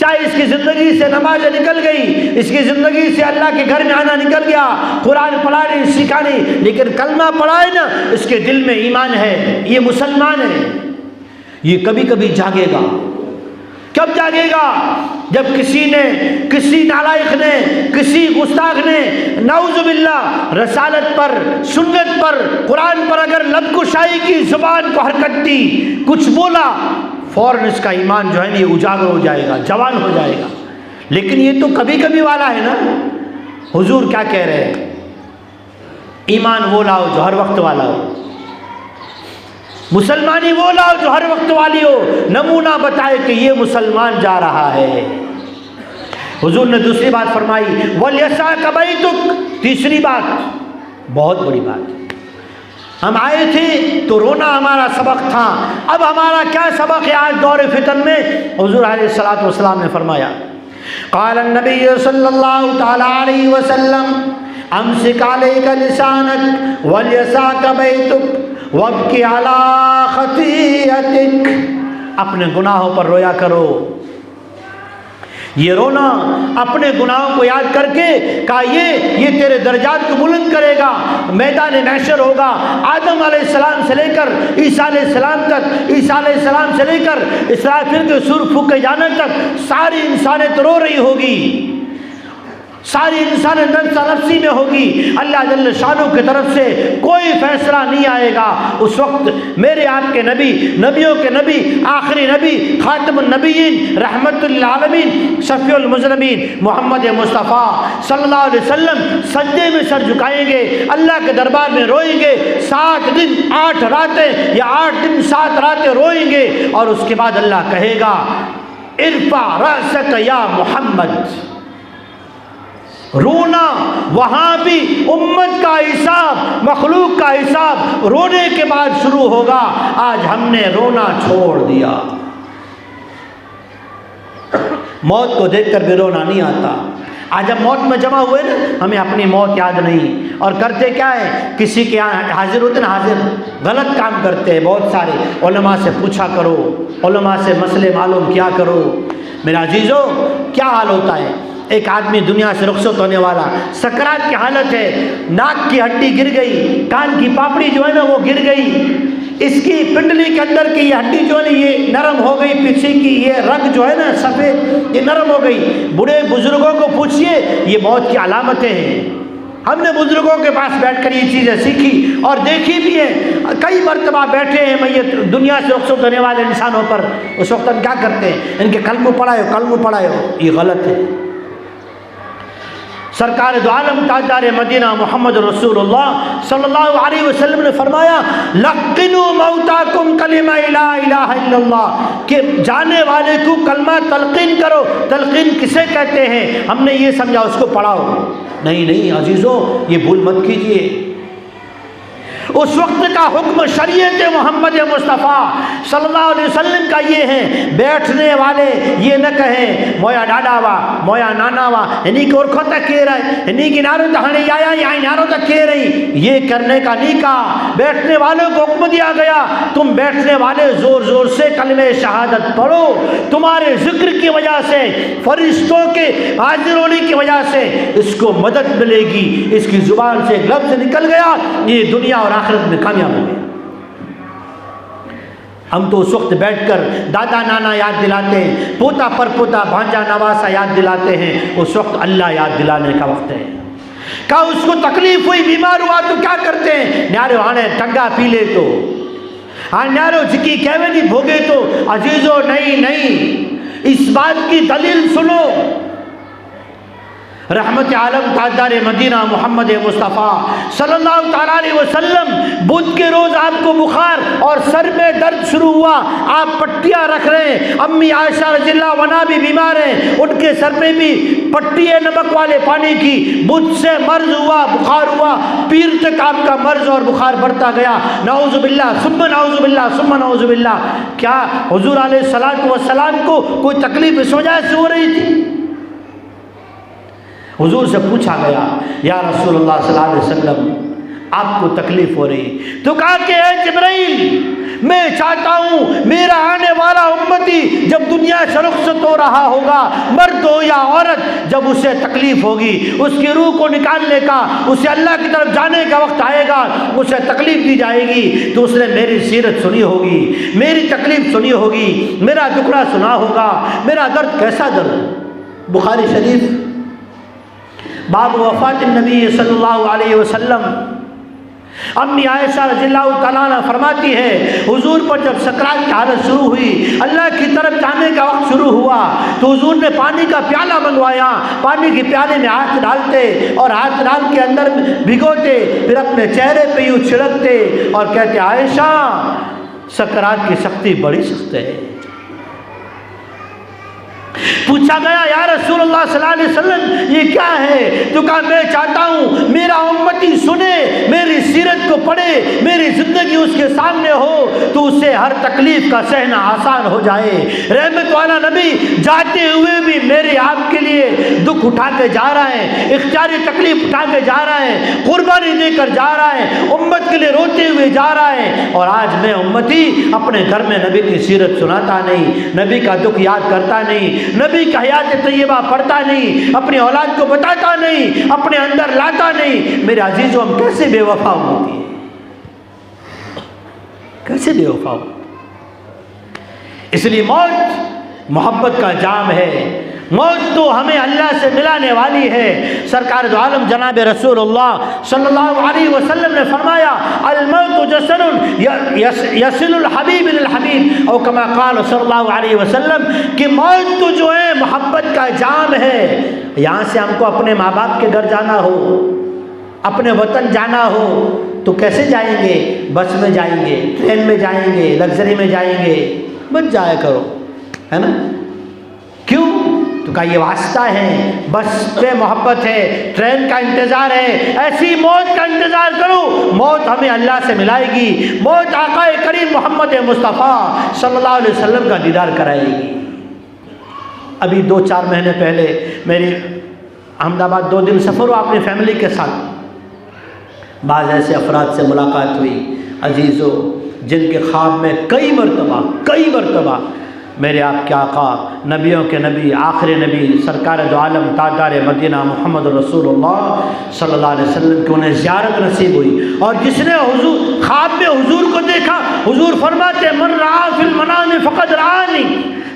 چاہے اس کی زندگی سے نماز نکل گئی، اس کی زندگی سے اللہ کے گھر میں آنا نکل گیا، قرآن پڑھا نہیں، سیکھا نہیں، لیکن کلمہ پڑھا ہے نا، اس کے دل میں ایمان ہے، یہ مسلمان ہے، یہ کبھی کبھی جاگے گا۔ کب جاگے گا؟ جب کسی نالائق نے، کسی گستاخ نے نعوذ باللہ رسالت پر، سنت پر، قرآن پر اگر لب کشائی کی، زبان کو حرکت دی، کچھ بولا، فوراً اس کا ایمان جو ہے نا یہ اجاگر ہو جائے گا، جوان ہو جائے گا۔ لیکن یہ تو کبھی کبھی والا ہے نا۔ حضور کیا کہہ رہے ہیں؟ ایمان وہ لاؤ جو ہر وقت والا ہو، مسلمانی وہ لاؤ جو ہر وقت والی ہو، نمونہ بتائے کہ یہ مسلمان جا رہا ہے۔ حضور نے دوسری بات فرمائی وَلْيَسْعَكَ بَيْتُكَ، تیسری بات بہت بڑی بات۔ ہم آئے تھے تو رونا ہمارا سبق تھا، اب ہمارا کیا سبق ہے آج دور فتن میں؟ حضور علیہ الصلوۃ والسلام نے فرمایا، قال النبی صلی اللہ تعالی علیہ وسلم امسک علیک لسانک ولیسعک بیتک وابکی علی خطیئتک، اپنے گناہوں پر رویا کرو۔ یہ رونا اپنے گناہوں کو یاد کر کے کہا یہ تیرے درجات کو بلند کرے گا۔ میدان محشر ہوگا، آدم علیہ السلام سے لے کر عیسیٰ علیہ السلام تک، عیسیٰ علیہ السلام سے لے کر اسرافیل کے سور پھونکے جانے تک ساری انسانیت رو رہی ہوگی، ساری انسانیت نفسا نفسی میں ہوگی۔ اللہ جل شانہ کی طرف سے کوئی فیصلہ نہیں آئے گا۔ اس وقت میرے آپ کے نبی، نبیوں کے نبی، آخری نبی، خاتم النبیین، رحمت للعالمین، شفیع المذنبین محمد مصطفیٰ صلی اللہ علیہ وسلم سجدے میں سر جھکائیں گے، اللہ کے دربار میں روئیں گے، 7 دن 8 راتیں یا 8 دن 7 راتیں روئیں گے، اور اس کے بعد اللہ کہے گا ارفع رأسک یا محمد۔ رونا وہاں بھی امت کا حساب، مخلوق کا حساب رونے کے بعد شروع ہوگا۔ آج ہم نے رونا چھوڑ دیا، موت کو دیکھ کر بھی رونا نہیں آتا۔ آج ہم موت میں جمع ہوئے نا، ہمیں اپنی موت یاد نہیں، اور کرتے کیا ہے؟ کسی کے یہاں حاضر ہوتے نا، حاضر غلط کام کرتے ہیں بہت سارے۔ علماء سے پوچھا کرو، علماء سے مسئلے معلوم کیا کرو۔ میرا عزیزو، کیا حال ہوتا ہے؟ ایک آدمی دنیا سے رخصت ہونے والا، سکرات کی حالت ہے، ناک کی ہڈی گر گئی، کان کی پاپڑی جو ہے نا وہ گر گئی، اس کی پنڈلی کے اندر کی یہ ہڈی جو ہے نا یہ نرم ہو گئی، پیچھے کی یہ رگ جو ہے نا سفید یہ نرم ہو گئی۔ بوڑھے بزرگوں کو پوچھئے، یہ موت کی علامتیں ہیں۔ ہم نے بزرگوں کے پاس بیٹھ کر یہ چیزیں سیکھی اور دیکھی بھی ہیں، کئی مرتبہ بیٹھے ہیں میت دنیا سے رخصت ہونے والے انسانوں پر، اس وقت ہم کیا کرتے ہیں؟ ان کے کلمہ پڑھائے ہو، یہ غلط ہے۔ سرکار دو عالم تاجدار مدینہ محمد رسول اللہ صلی اللہ علیہ وسلم نے فرمایا لقنوا موتاکم کلمہ لا الہ الا اللہ، کہ جانے والے کو کلمہ تلقین کرو۔ تلقین کسے کہتے ہیں؟ ہم نے یہ سمجھا اس کو پڑھاؤ، نہیں عزیزو، یہ بھول مت کیجئے۔ اس وقت کا حکم شریعت محمد مصطفیٰ صلی اللہ علیہ وسلم کا یہ ہے، بیٹھنے والے یہ نہ کہیں مویا ڈاڈا وا مویا نانا وا، انہی کو ارکھو تک کہہ رہا ہے، انہی کی نارو تہانی آیا یا نارو تک کہہ رہی، یہ کرنے کا نہیں کہا۔ بیٹھنے والوں کو حکم دیا گیا تم بیٹھنے والے زور زور سے کلمہ شہادت پڑھو، تمہارے ذکر کی وجہ سے، فرشتوں کے حاضر ہونے کی وجہ سے اس کو مدد ملے گی۔ اس کی زبان سے ایک لفظ نکل گیا، یہ دنیا اور آخرت میں کامیاب ہو گیا۔ ہم تو اس وقت بیٹھ کر دادا نانا یاد دلاتے ہیں، پوتا پر پوتا بھانجا نواسا یاد دلاتے ہیں، اس وقت اللہ یاد دلانے کا وقت ہے۔ کہا اس کو تکلیف ہوئی، بیمار ہوا تو کیا کرتے ہیں؟ نیارو آنے ٹنگا پی لے تو، ہاں نیارو جکی کہوے نہیں بھوگے تو۔ عزیزو نہیں، اس بات کی دلیل سنو۔ رحمت عالم تاجدار مدینہ محمد مصطفیٰ صلی اللہ تعالیٰ علیہ وسلم بدھ کے روز آپ کو بخار اور سر میں درد شروع ہوا، آپ پٹیاں رکھ رہے ہیں، امی عائشہ رضی اللہ عنہا بھی بیمار ہیں، ان کے سر پہ بھی پٹی ہے نمک والے پانی کی۔ بدھ سے مرض ہوا، بخار ہوا، پیر تک آپ کا مرض اور بخار بڑھتا گیا، نعوذ باللہ ثم نعوذ باللہ ثم نعوذ باللہ۔ کیا حضور علیہ الصلوۃ والسلام کو کوئی تکلیف اس وجہ سے ہو رہی تھی؟ حضور سے پوچھا گیا یا رسول اللہ صلی اللہ علیہ وسلم آپ کو تکلیف ہو رہی؟ تو کہا کہ اے جبرائیل، میں چاہتا ہوں میرا آنے والا امتی جب دنیا سے رخصت ہو رہا ہوگا، مرد ہو یا عورت، جب اسے تکلیف ہوگی، اس کی روح کو نکالنے کا، اسے اللہ کی طرف جانے کا وقت آئے گا، اسے تکلیف دی جائے گی تو اس نے میری سیرت سنی ہوگی، میری تکلیف سنی ہوگی، میرا دکھڑا سنا ہوگا، میرا درد کیسا درد۔ بخاری شریف باب وفات النبی صلی اللہ علیہ وسلم، امی عائشہ رضی اللہ تعالیٰ عنہ فرماتی ہے حضور پر جب سکرات کی حالت شروع ہوئی، اللہ کی طرف جانے کا وقت شروع ہوا تو حضور نے پانی کا پیالہ منگوایا، پانی کے پیالے میں ہاتھ ڈالتے اور ہاتھ ڈال کے اندر بھگوتے، پھر اپنے چہرے پہ یوں چھڑکتے اور کہتے عائشہ سکرات کی سختی بڑی سخت ہے۔ پوچھا گیا یا رسول اللہ صلی اللہ علیہ وسلم یہ کیا ہے؟ تو کہا میں چاہتا ہوں میرا امتی سنے، میری سیرت کو پڑھے، میری زندگی اس کے سامنے ہو تو اسے ہر تکلیف کا سہنا آسان ہو جائے۔ رحمت والا نبی جاتے ہوئے بھی میرے آپ کے لیے دکھ اٹھا کے جا رہا ہے، اختیاری تکلیف اٹھا کے جا رہا ہے، قربانی دے کر جا رہا ہے، امت کے لیے روتے ہوئے جا رہا ہے، اور آج میں امتی اپنے گھر میں نبی کی سیرت سناتا نہیں، نبی کا دکھ یاد کرتا نہیں، نبی کا حیات طیبہ پڑھتا نہیں، اپنی اولاد کو بتاتا نہیں، اپنے اندر لاتا نہیں۔ میرے عزیزو ہم کیسے بے وفا ہوتی ہیں، کیسے بے وفا ہوتی ہیں؟ اس لیے موت محبت کا جام ہے، موت تو ہمیں اللہ سے ملانے والی ہے۔ سرکار دو عالم جناب رسول اللہ صلی اللہ علیہ وسلم نے فرمایا الموت جسر یصل الحبیب للحبیب، او کما قال صلی اللہ علیہ وسلم کہ موت تو جو ہے محبت کا جام ہے۔ یہاں سے ہم کو اپنے ماں باپ کے گھر جانا ہو، اپنے وطن جانا ہو تو کیسے جائیں گے؟ بس میں جائیں گے، ٹرین میں جائیں گے، لگژری میں جائیں گے، بس جایا کرو، ہے نا؟ کیوں؟ تو کہا یہ واسطہ ہے، بس پہ محبت ہے، ٹرین کا انتظار ہے، ایسی موت کا انتظار کرو، موت ہمیں اللہ سے ملائے گی، موت آقا کریم محمد مصطفیٰ صلی اللہ علیہ وسلم کا دیدار کرائے گی۔ ابھی 2-4 مہینے پہلے میری احمد آباد 2 دن سفر ہوا اپنی فیملی کے ساتھ، بعض ایسے افراد سے ملاقات ہوئی عزیزو جن کے خواب میں کئی مرتبہ میرے آپ کے آقا، نبیوں کے نبی، آخری نبی، سرکار دو عالم، تاجدار مدینہ محمد رسول اللہ صلی اللہ علیہ وسلم کی انہیں زیارت نصیب ہوئی، اور جس نے خواب میں حضور کو دیکھا، حضور فرماتے من رآ فی المنام فقد رآنی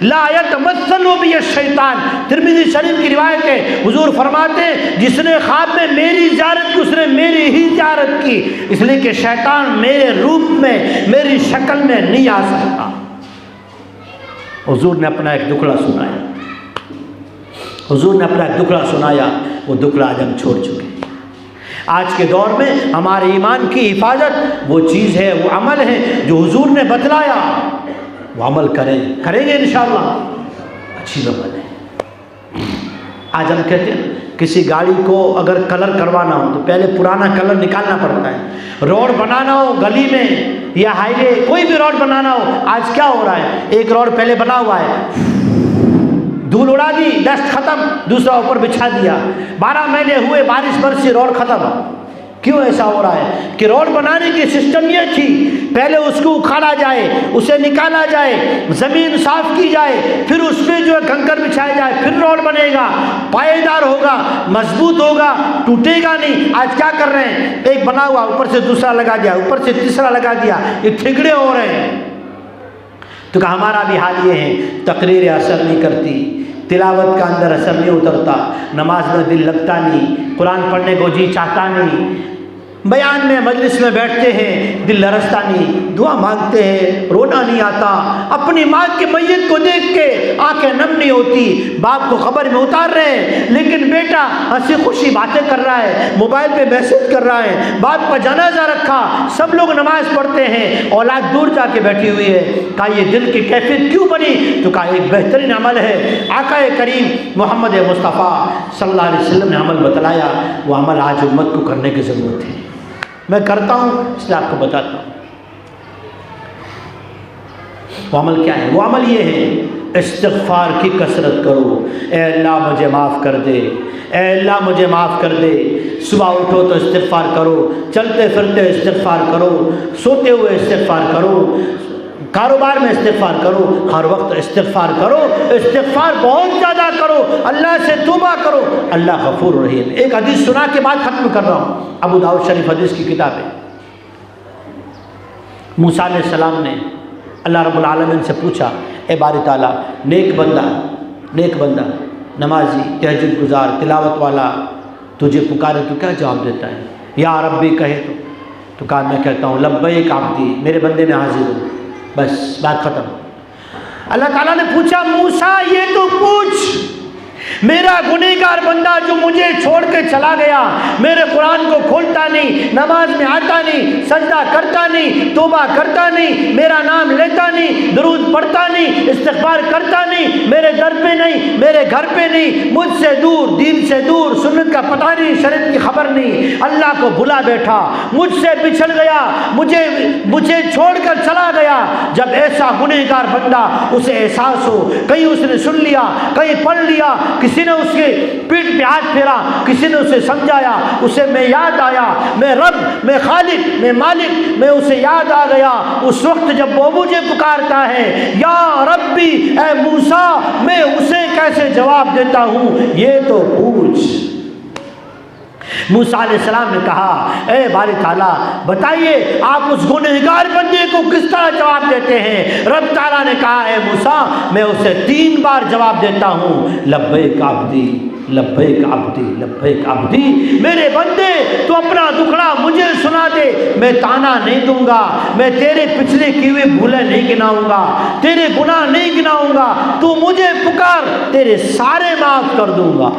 لا یتمثل بی الشیطان، ترمذی شریف کی روایت ہے، حضور فرماتے جس نے خواب میں میری زیارت کی اس نے میری ہی زیارت کی، اس لیے کہ شیطان میرے روپ میں، میری شکل میں نہیں آ سکتا۔ حضور نے اپنا ایک دکھڑا سنایا، وہ دکھڑا آج ہم چھوڑ چکے ہیں۔ آج کے دور میں ہمارے ایمان کی حفاظت وہ چیز ہے، وہ عمل ہے جو حضور نے بتلایا، وہ عمل کریں گے انشاءاللہ، اچھی عمل ہے۔ آج ہم کہتے ہیں کسی گاڑی کو اگر کلر کروانا ہو تو پہلے پرانا کلر نکالنا پڑتا ہے، روڈ بنانا ہو گلی میں یا ہائی وے کوئی بھی روڈ بنانا ہو، آج کیا ہو رہا ہے، ایک روڈ پہلے بنا ہوا ہے، دھول اڑا دی، ڈسٹ ختم، دوسرا اوپر بچھا دیا، 12 مہینے ہوئے بارش برسی روڈ ختم۔ کیوں ایسا ہو رہا ہے؟ کہ روڈ بنانے کی سسٹم یہ تھی پہلے اس کو اکھاڑا جائے، اسے نکالا جائے، زمین صاف کی جائے، پھر اس پہ جو ہے کنکر بچھایا جائے، پھر روڈ بنے گا، پائیدار ہوگا، مضبوط ہوگا، ٹوٹے گا نہیں۔ آج کیا کر رہے ہیں، ایک بنا ہوا اوپر سے دوسرا لگا دیا، اوپر سے تیسرا لگا دیا، یہ ٹھگڑے ہو رہے ہیں۔ تو کہ ہمارا بھی حال یہ ہے، تقریر اثر نہیں کرتی، تلاوت کا اندر اثر نہیں اترتا، نماز میں دل لگتا نہیں، قرآن پڑھنے کو جی چاہتا نہیں، بیان میں مجلس میں بیٹھتے ہیں دل لرزتا نہیں، دعا مانگتے ہیں رونا نہیں آتا، اپنی ماں کی میت کو دیکھ کے آنکھیں نم نہیں ہوتی، باپ کو خبر میں اتار رہے ہیں لیکن بیٹا ہنسی خوشی باتیں کر رہا ہے، موبائل پہ میسج کر رہا ہے، باپ کا جنازہ رکھا، سب لوگ نماز پڑھتے ہیں، اولاد دور جا کے بیٹھی ہوئی ہے۔ کہا یہ دل کی کیفیت کیوں بنی؟ تو کہا ایک بہترین عمل ہے، آقا کریم محمد مصطفیٰ صلی اللہ علیہ وسلم نے عمل بتلایا، وہ عمل آج امت کو کرنے کی ضرورت ہے۔ میں کرتا ہوں اس لیے آپ کو بتاتا ہوں وہ عمل کیا ہے۔ وہ عمل یہ ہے استغفار کی کثرت کرو، اے اللہ مجھے معاف کر دے، اے اللہ مجھے معاف کر دے۔ صبح اٹھو تو استغفار کرو، چلتے پھرتے استغفار کرو، سوتے ہوئے استغفار کرو، کاروبار میں استغفار کرو، ہر وقت استغفار کرو، استغفار بہت زیادہ کرو، اللہ سے توبہ کرو، اللہ غفور رحیم۔ ایک حدیث سنا کے بعد ختم کر رہا ہوں، ابو داؤد شریف حدیث کی کتاب ہے۔ موسیٰ علیہ السلام نے اللہ رب العالمین سے پوچھا، اے باری تعالیٰ، نیک بندہ نمازی، تہجد گزار، تلاوت والا تجھے پکارے تو کیا جواب دیتا ہے؟ یا ربی کہے تو کہا میں کہتا ہوں لبیک عبدی، میرے بندے میں حاضر ہوں، بس بات ختم۔ اللہ تعالیٰ نے پوچھا موسیٰ یہ تو پوچھ، میرا گنہگار بندہ جو مجھے چھوڑ کے چلا گیا، میرے قرآن کو کھولتا نہیں، نماز میں آتا نہیں، سجدہ کرتا نہیں، توبہ کرتا نہیں، میرا نام لیتا نہیں، درود پڑھتا نہیں، استغفار کرتا نہیں، میرے در پہ نہیں، میرے گھر پہ نہیں، مجھ سے دور، دین سے دور، سنت کا پتہ نہیں، شریعت کی خبر نہیں، اللہ کو بھلا بیٹھا، مجھ سے بچھڑ گیا، مجھے چھوڑ کر چلا گیا۔ جب ایسا گنہگار بندہ اسے احساس ہو، کہیں اس نے سن لیا، کہیں پڑھ لیا، کسی نے اس کے پیٹھ پہ ہاتھ پھیرا، کسی نے اسے سمجھایا، اسے میں یاد آیا، میں رب، میں خالق، میں مالک، میں اسے یاد آ گیا، اس وقت جب وہ مجھے پکارتا ہے یا ربی، اے موسیٰ، میں اسے کیسے جواب دیتا ہوں؟ یہ تو پوچھ۔ موسیٰ علیہ السلام نے کہا، اے باری تعالیٰ بتائیے آپ اس گنہگار بندے کو کس طرح جواب دیتے ہیں؟ رب تعالیٰ نے کہا، اے موسیٰ میں اسے 3 بار جواب دیتا ہوں، لبیک عبدی، لبیک عبدی، لبیک عبدی، میرے بندے تو اپنا دکھڑا مجھے سنا دے، میں تانا نہیں دوں گا، میں تیرے پچھلے کی ہوئی بھولیں نہیں گناؤں گا، تیرے گناہ نہیں گناؤں گا، تو مجھے پکار، تیرے سارے معاف کر دوں گا۔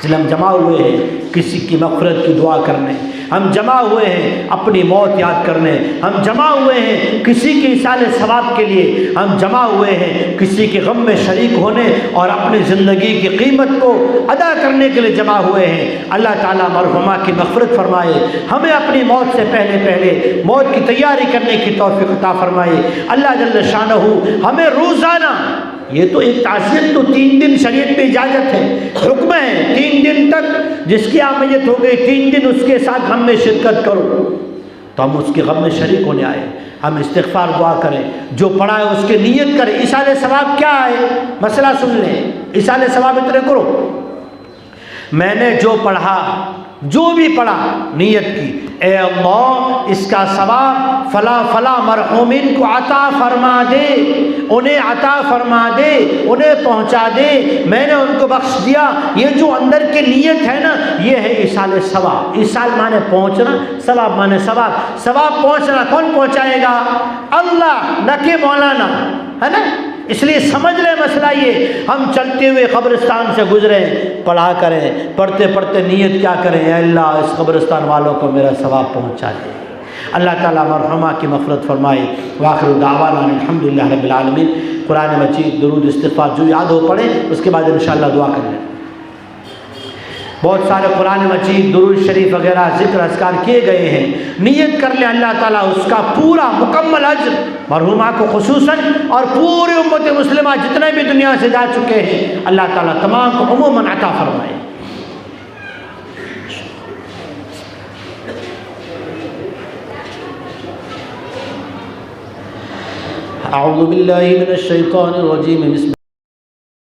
ہم جمع ہوئے ہیں کسی کی مغفرت کی دعا کرنے، ہم جمع ہوئے ہیں اپنی موت یاد کرنے، ہم جمع ہوئے ہیں کسی کے ایصال ثواب کے لیے، ہم جمع ہوئے ہیں کسی کے غم میں شریک ہونے اور اپنی زندگی کی قیمت کو ادا کرنے کے لیے جمع ہوئے ہیں۔ اللہ تعالیٰ مرحومہ کی مغفرت فرمائے، ہمیں اپنی موت سے پہلے موت کی تیاری کرنے کی توفیق عطا فرمائے۔ اللہ جل شانہ ہمیں روزانہ، یہ تو ایک تعزیت تو 3 دن شریعت میں اجازت ہے، حکم ہے 3 دن تک، جس کی آپ میت ہو گئی 3 دن اس کے ساتھ غم میں شرکت کرو، تو ہم اس کے غم میں شریک ہونے آئے، ہم استغفار دعا کریں، جو پڑھا ہے اس کے نیت کریں۔ ایصال ثواب کیا ہے؟ مسئلہ سن لیں، ایصال ثواب اتنے کرو، میں نے جو پڑھا، جو بھی پڑھا، نیت کی، اے اللہ اس کا ثواب فلاں فلاں مرحومین کو عطا فرما دے، انہیں عطا فرما دے، انہیں پہنچا دے، میں نے ان کو بخش دیا۔ یہ جو اندر کی نیت ہے نا، یہ ہے ایصال ثواب۔ ایصال مانے پہنچنا، ثواب مانے ثواب۔ ثواب پہنچنا کون پہنچائے گا؟ اللہ، نہ کہ مولانا، ہے نا؟ اس لیے سمجھ لیں مسئلہ یہ، ہم چلتے ہوئے قبرستان سے گزرے، پڑھا کریں، پڑھتے پڑھتے نیت کیا کریں؟ اے اللہ اس قبرستان والوں کو میرا ثواب پہنچا دے۔ اللہ تعالیٰ مرحومہ کی مغفرت فرمائے۔ وآخر دعوانا الحمدللہ رب العالمین۔ قرآن مجید، درود، استغفار جو یاد ہو پڑھیں، اس کے بعد انشاءاللہ دعا کر لیں۔ بہت سارے قرآن مجید، درود شریف وغیرہ ذکر اذکار کیے گئے ہیں، نیت کر لیں، اللہ تعالیٰ اس کا پورا مکمل اجر مرحومہ کو خصوصاً اور پوری امت مسلمہ جتنے بھی دنیا سے جا چکے ہیں، اللہ تعالیٰ تمام کو عموماً عطا فرمائے۔ اعوذ باللہ من الشیطان الرجیم، بسم